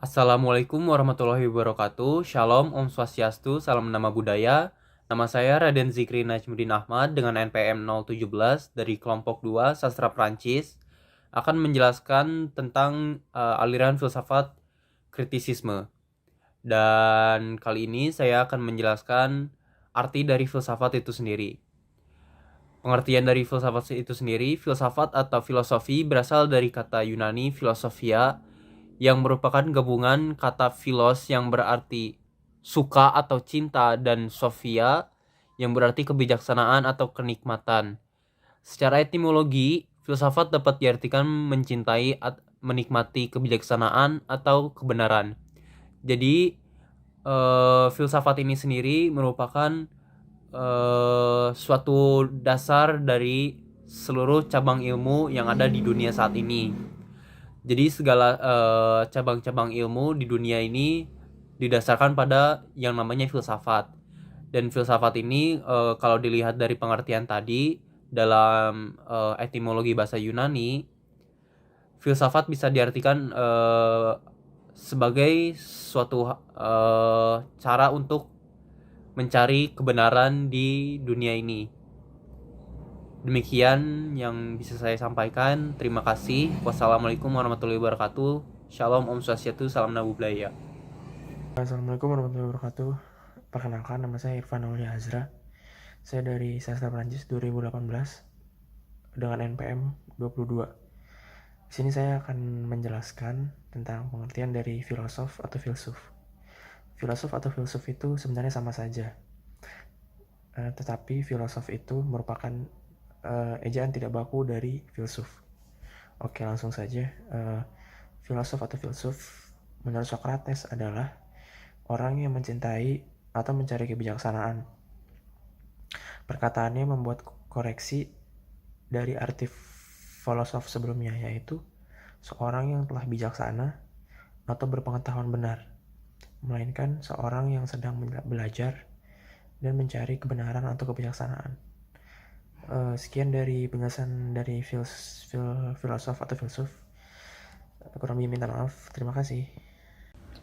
Assalamualaikum warahmatullahi wabarakatuh. Shalom, Om Swastiastu, salam nama budaya. Nama saya Raden Zikri Najmuddin Ahmad dengan NPM 017 dari kelompok 2 Sastra Prancis akan menjelaskan tentang aliran filsafat kritisisme. Dan kali ini saya akan menjelaskan arti dari filsafat itu sendiri. Pengertian dari filsafat itu sendiri, filsafat atau filosofi berasal dari kata Yunani filosofia yang merupakan gabungan kata philos yang berarti suka atau cinta dan sophia yang berarti kebijaksanaan atau kenikmatan. Secara etimologi, filsafat dapat diartikan mencintai, menikmati kebijaksanaan atau kebenaran. Jadi, filsafat ini sendiri merupakan suatu dasar dari seluruh cabang ilmu yang ada di dunia saat ini. Jadi segala cabang-cabang ilmu di dunia ini didasarkan pada yang namanya filsafat. Dan filsafat ini kalau dilihat dari pengertian tadi dalam etimologi bahasa Yunani, filsafat bisa diartikan sebagai suatu cara untuk mencari kebenaran di dunia ini. Demikian yang bisa saya sampaikan. Terima kasih. Wassalamualaikum warahmatullahi wabarakatuh. Shalom, Om Swastiastu, salam Nabu Budaya. Assalamualaikum warahmatullahi wabarakatuh. Perkenalkan, nama saya Irfan Aulia Azra. Saya dari Sastra Prancis 2018 dengan NPM 22. Di sini saya akan menjelaskan tentang pengertian dari filosof atau filsuf. Filosof atau filsuf itu sebenarnya sama saja. Tetapi filosof itu merupakan ejaan tidak baku dari filsuf. Oke, langsung saja. Filosof atau filsuf menurut Socrates adalah orang yang mencintai atau mencari kebijaksanaan. Perkataannya membuat koreksi dari arti filosof sebelumnya, yaitu seorang yang telah bijaksana atau berpengetahuan benar, melainkan seorang yang sedang belajar dan mencari kebenaran atau kebijaksanaan. Sekian dari penjelasan dari filosof atau filsuf. Kurang lebih minta maaf. Terima kasih.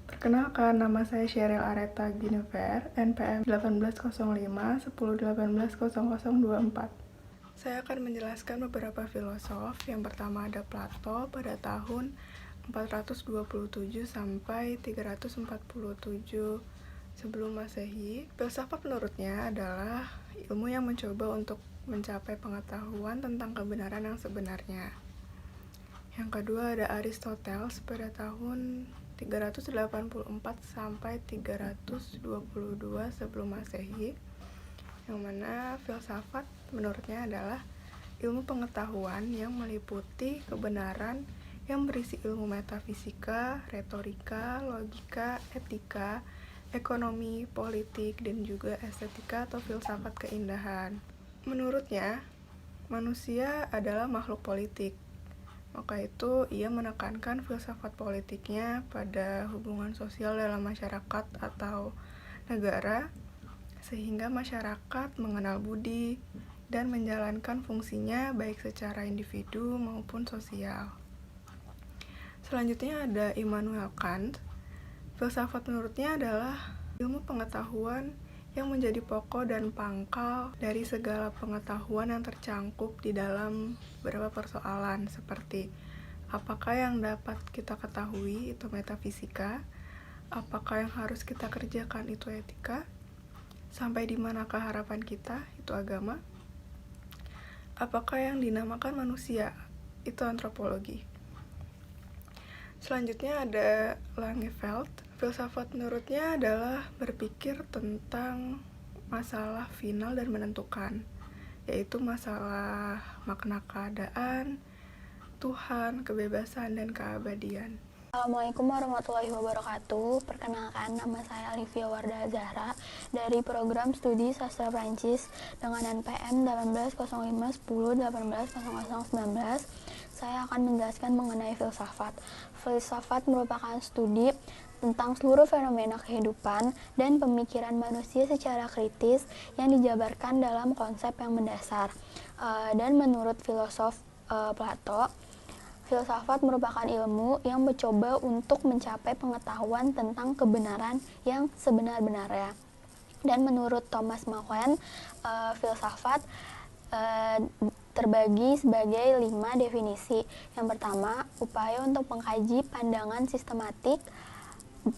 Perkenalkan, nama saya Sheryl Areta Ginever, NPM 1805 10180024. Saya akan menjelaskan beberapa filosof. Yang pertama ada Plato pada tahun 427 sampai 347 sebelum Masehi. Filsafat menurutnya adalah ilmu yang mencoba untuk mencapai pengetahuan tentang kebenaran yang sebenarnya. Yang kedua ada Aristoteles pada tahun 384 sampai 322 sebelum Masehi, yang mana filsafat menurutnya adalah ilmu pengetahuan yang meliputi kebenaran yang berisi ilmu metafisika, retorika, logika, etika, ekonomi, politik, dan juga estetika atau filsafat keindahan. Menurutnya, manusia adalah makhluk politik. Maka itu ia menekankan filsafat politiknya pada hubungan sosial dalam masyarakat atau negara, sehingga masyarakat mengenal budi dan menjalankan fungsinya baik secara individu maupun sosial. Selanjutnya ada Immanuel Kant. Filsafat menurutnya adalah ilmu pengetahuan yang menjadi pokok dan pangkal dari segala pengetahuan yang tercangkup di dalam beberapa persoalan, seperti apakah yang dapat kita ketahui itu metafisika, apakah yang harus kita kerjakan itu etika, sampai di manakah harapan kita itu agama, apakah yang dinamakan manusia itu antropologi. Selanjutnya ada Langeveld. Filsafat menurutnya adalah berpikir tentang masalah final dan menentukan, yaitu masalah makna keadaan, Tuhan, kebebasan, dan keabadian. Assalamualaikum warahmatullahi wabarakatuh. Perkenalkan, nama saya Olivia Wardah Zahra dari program studi Sastra Prancis dengan NPM 180510180019. Saya akan menjelaskan mengenai filsafat. Filsafat merupakan studi tentang seluruh fenomena kehidupan dan pemikiran manusia secara kritis yang dijabarkan dalam konsep yang mendasar. Dan menurut filosof Plato, Filsafat merupakan ilmu yang mencoba untuk mencapai pengetahuan tentang kebenaran yang sebenar-benarnya. Dan menurut Thomas Mackay, filsafat terbagi sebagai 5 definisi. Yang pertama, upaya untuk mengkaji pandangan sistematik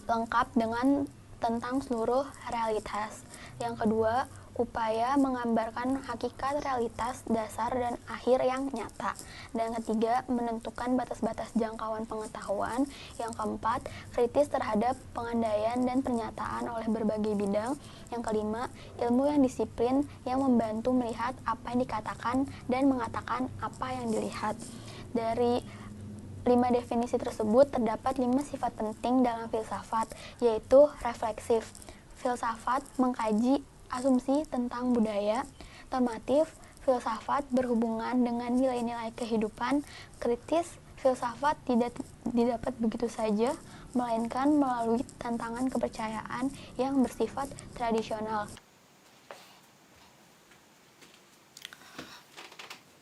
lengkap dengan tentang seluruh realitas. Yang kedua, upaya menggambarkan hakikat realitas dasar dan akhir yang nyata. Dan ketiga, menentukan batas-batas jangkauan pengetahuan. Yang keempat, kritis terhadap pengandaian dan pernyataan oleh berbagai bidang. Yang kelima, ilmu yang disiplin yang membantu melihat apa yang dikatakan dan mengatakan apa yang dilihat. Dari 5 definisi tersebut terdapat 5 sifat penting dalam filsafat, yaitu refleksif. Filsafat mengkaji asumsi tentang budaya. Normatif, filsafat berhubungan dengan nilai-nilai kehidupan. Kritis, filsafat tidak didapat begitu saja, melainkan melalui tantangan kepercayaan yang bersifat tradisional.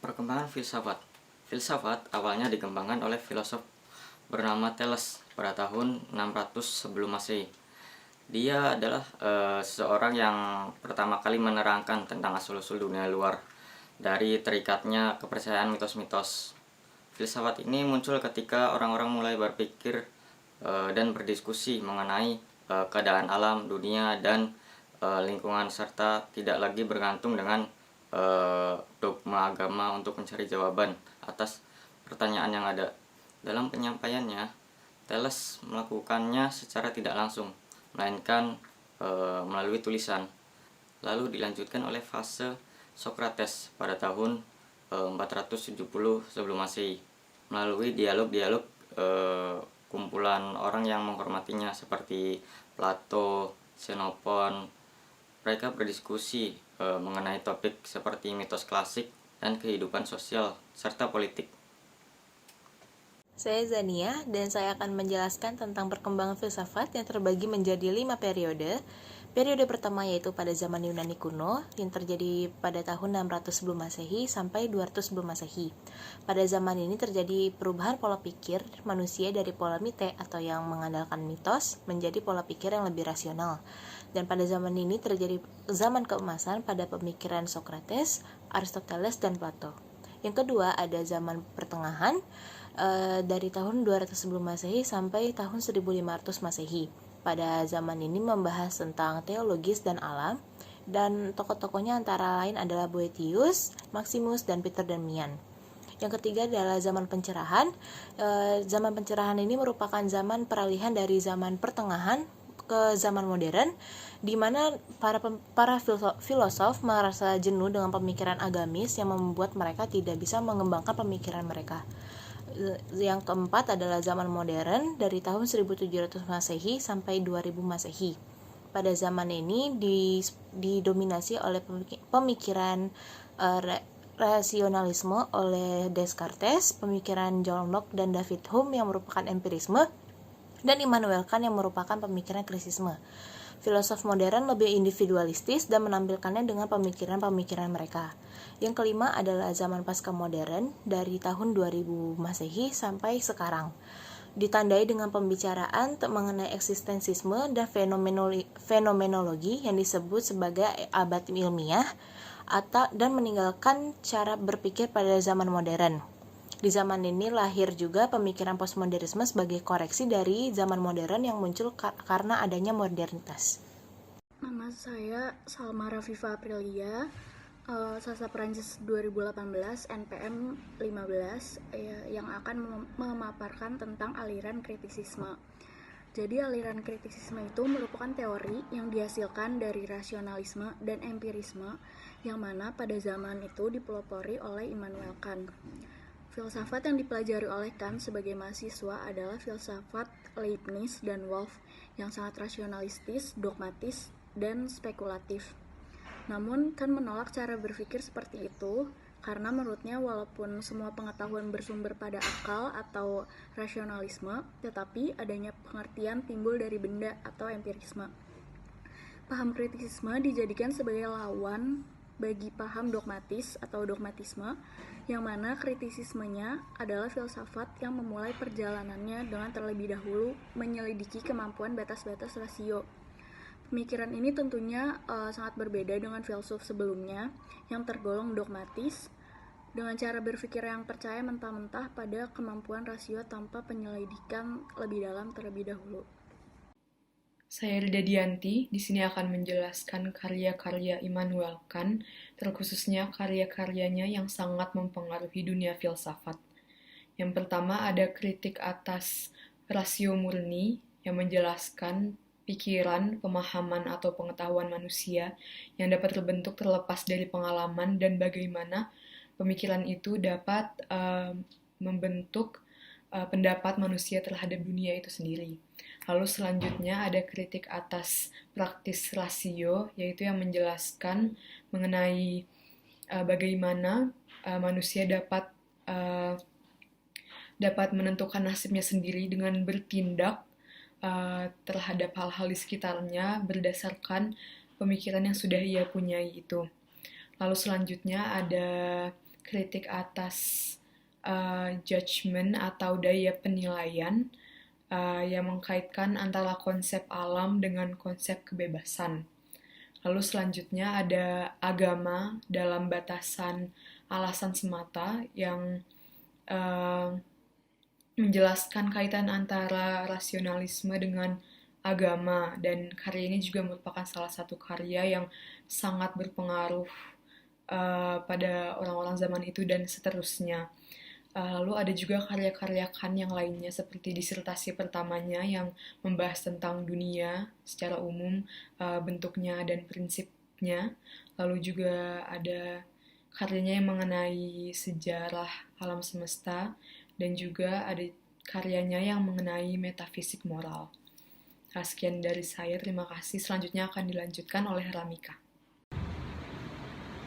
Perkembangan filsafat. Filsafat awalnya dikembangkan oleh filosof bernama Thales pada tahun 600 sebelum Masehi. Dia adalah seseorang yang pertama kali menerangkan tentang asal-usul dunia luar dari terikatnya kepercayaan mitos-mitos. Filsafat ini muncul ketika orang-orang mulai berpikir dan berdiskusi mengenai keadaan alam, dunia, dan lingkungan, serta tidak lagi bergantung dengan dogma agama untuk mencari jawaban atas pertanyaan yang ada. Dalam penyampaiannya, Thales melakukannya secara tidak langsung, melainkan melalui tulisan. Lalu dilanjutkan oleh fase Socrates pada tahun 470 sebelum Masehi, melalui dialog-dialog kumpulan orang yang menghormatinya seperti Plato, Xenophon. Mereka berdiskusi mengenai topik seperti mitos klasik dan kehidupan sosial serta politik. Saya Zania dan saya akan menjelaskan tentang perkembangan filsafat yang terbagi menjadi 5 periode. Periode pertama yaitu pada zaman Yunani kuno yang terjadi pada tahun 600 sebelum Masehi sampai 200 sebelum Masehi. Pada zaman ini terjadi perubahan pola pikir manusia dari pola mite atau yang mengandalkan mitos menjadi pola pikir yang lebih rasional. Dan pada zaman ini terjadi zaman keemasan pada pemikiran Socrates, Aristoteles, dan Plato. Yang kedua ada zaman pertengahan dari tahun 200 sebelum Masehi sampai tahun 1500 Masehi. Pada zaman ini membahas tentang teologis dan alam, dan tokoh-tokohnya antara lain adalah Boethius, Maximus, dan Peter Damian. Yang ketiga adalah zaman pencerahan. Zaman pencerahan ini merupakan zaman peralihan dari zaman pertengahan ke zaman modern, di mana para filosof merasa jenuh dengan pemikiran agamis yang membuat mereka tidak bisa mengembangkan pemikiran mereka. Yang keempat adalah zaman modern dari tahun 1700 Masehi sampai 2000 Masehi. Pada zaman ini didominasi oleh pemikiran rasionalisme oleh Descartes, pemikiran John Locke dan David Hume yang merupakan empirisme, dan Immanuel Kant yang merupakan pemikiran krisisme. Filosof modern lebih individualistis dan menampilkannya dengan pemikiran-pemikiran mereka. Yang kelima adalah zaman pasca modern dari tahun 2000 Masehi sampai sekarang. Ditandai dengan pembicaraan mengenai eksistensisme dan fenomenologi yang disebut sebagai abad ilmiah dan meninggalkan cara berpikir pada zaman modern. Di zaman ini lahir juga pemikiran postmodernisme sebagai koreksi dari zaman modern yang muncul karena adanya modernitas. Nama saya Salma Rafifa Aprilia, Sastra Prancis 2018, NPM 15, yang akan memaparkan tentang aliran kritisisme. Jadi aliran kritisisme itu merupakan teori yang dihasilkan dari rasionalisme dan empirisme, yang mana pada zaman itu dipelopori oleh Immanuel Kant. Filsafat yang dipelajari oleh Kant sebagai mahasiswa adalah filsafat Leibniz dan Wolff yang sangat rasionalistis, dogmatis, dan spekulatif. Namun Kant menolak cara berpikir seperti itu karena menurutnya walaupun semua pengetahuan bersumber pada akal atau rasionalisme, tetapi adanya pengertian timbul dari benda atau empirisme. Paham kritisisme dijadikan sebagai lawan bagi paham dogmatis atau dogmatisme, yang mana kritisismenya adalah filsafat yang memulai perjalanannya dengan terlebih dahulu menyelidiki kemampuan batas-batas rasio. Pemikiran ini tentunya sangat berbeda dengan filsuf sebelumnya yang tergolong dogmatis, dengan cara berpikir yang percaya mentah-mentah pada kemampuan rasio tanpa penyelidikan lebih dalam terlebih dahulu. Saya Rida Dianti, di sini akan menjelaskan karya-karya Immanuel Kant, terkhususnya karya-karyanya yang sangat mempengaruhi dunia filsafat. Yang pertama ada kritik atas rasio murni yang menjelaskan pikiran, pemahaman, atau pengetahuan manusia yang dapat terbentuk terlepas dari pengalaman dan bagaimana pemikiran itu dapat membentuk pendapat manusia terhadap dunia itu sendiri. Lalu selanjutnya ada kritik atas praktis rasio, yaitu yang menjelaskan mengenai bagaimana manusia dapat menentukan nasibnya sendiri dengan bertindak terhadap hal-hal di sekitarnya berdasarkan pemikiran yang sudah ia punyai itu. Lalu selanjutnya ada kritik atas judgment atau daya penilaian yang mengkaitkan antara konsep alam dengan konsep kebebasan. Lalu selanjutnya ada agama dalam batasan alasan semata yang menjelaskan kaitan antara rasionalisme dengan agama, dan karya ini juga merupakan salah satu karya yang sangat berpengaruh pada orang-orang zaman itu dan seterusnya. Lalu ada juga karya-karya Kant yang lainnya seperti disertasi pertamanya yang membahas tentang dunia secara umum, bentuknya dan prinsipnya. Lalu juga ada karyanya yang mengenai sejarah alam semesta, dan juga ada karyanya yang mengenai metafisik moral. Sekian dari saya, terima kasih. Selanjutnya akan dilanjutkan oleh Ramika.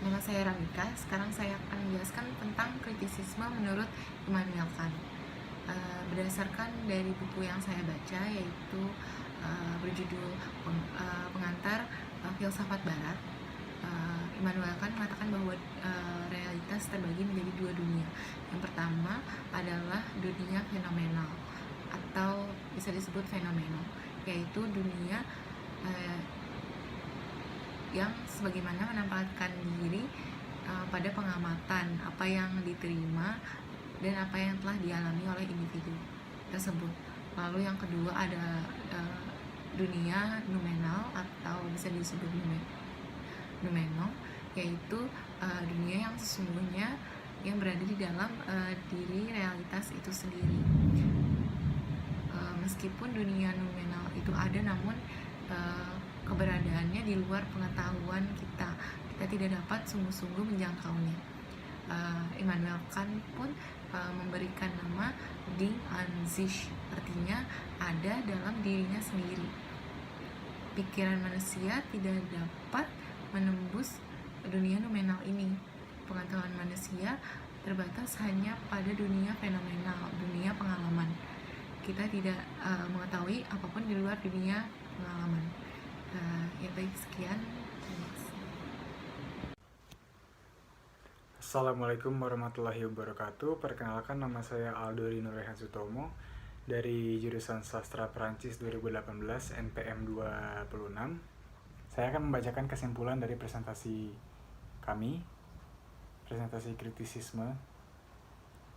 Nama saya Ramika, sekarang saya akan menjelaskan tentang kritisisme menurut Immanuel Kant. Berdasarkan dari buku yang saya baca, yaitu berjudul Pengantar Filsafat Barat, Immanuel Kant mengatakan bahwa realitas terbagi menjadi dua dunia. Yang pertama adalah dunia fenomenal atau bisa disebut fenomenal, yaitu dunia yang sebagaimana menampakkan diri pada pengamatan apa yang diterima dan apa yang telah dialami oleh individu tersebut. Lalu yang kedua ada dunia noumenal atau bisa disebut noumenon, yaitu dunia yang sesungguhnya yang berada di dalam diri realitas itu sendiri. Meskipun dunia noumenal itu ada, namun keberadaannya di luar pengetahuan kita tidak dapat sungguh-sungguh menjangkaunya. Immanuel Kant pun memberikan nama Ding an sich, artinya ada dalam dirinya sendiri. Pikiran manusia tidak dapat menembus dunia noumenal ini. Pengetahuan manusia terbatas hanya pada dunia fenomenal, dunia pengalaman. Kita tidak mengetahui apapun di luar dunia pengalaman. Ya baik, sekian. Assalamualaikum warahmatullahi wabarakatuh. Perkenalkan, nama saya Aldo Rino Rehan Sutomo dari jurusan Sastra Perancis 2018 NPM 26. Saya akan membacakan kesimpulan dari presentasi kami, presentasi kritisisme,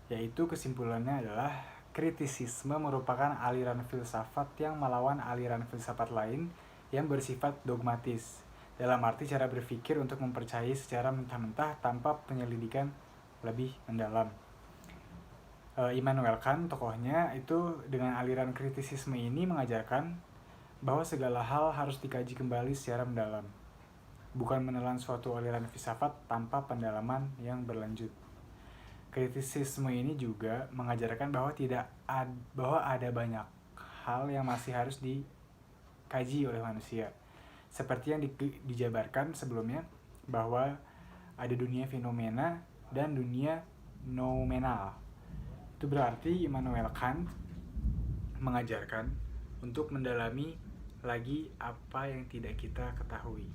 yaitu kesimpulannya adalah kritisisme merupakan aliran filsafat yang melawan aliran filsafat lain yang bersifat dogmatis, dalam arti cara berpikir untuk mempercayai secara mentah-mentah tanpa penyelidikan lebih mendalam. Immanuel Kant, tokohnya, itu dengan aliran kritisisme ini mengajarkan bahwa segala hal harus dikaji kembali secara mendalam, bukan menelan suatu aliran filsafat tanpa pendalaman yang berlanjut. Kritisisme ini juga mengajarkan bahwa bahwa ada banyak hal yang masih harus dikaji oleh manusia, seperti yang dijabarkan sebelumnya bahwa ada dunia fenomena dan dunia noumenal. Itu berarti Immanuel Kant mengajarkan untuk mendalami lagi apa yang tidak kita ketahui.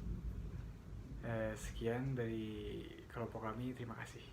Sekian dari kelompok kami, terima kasih.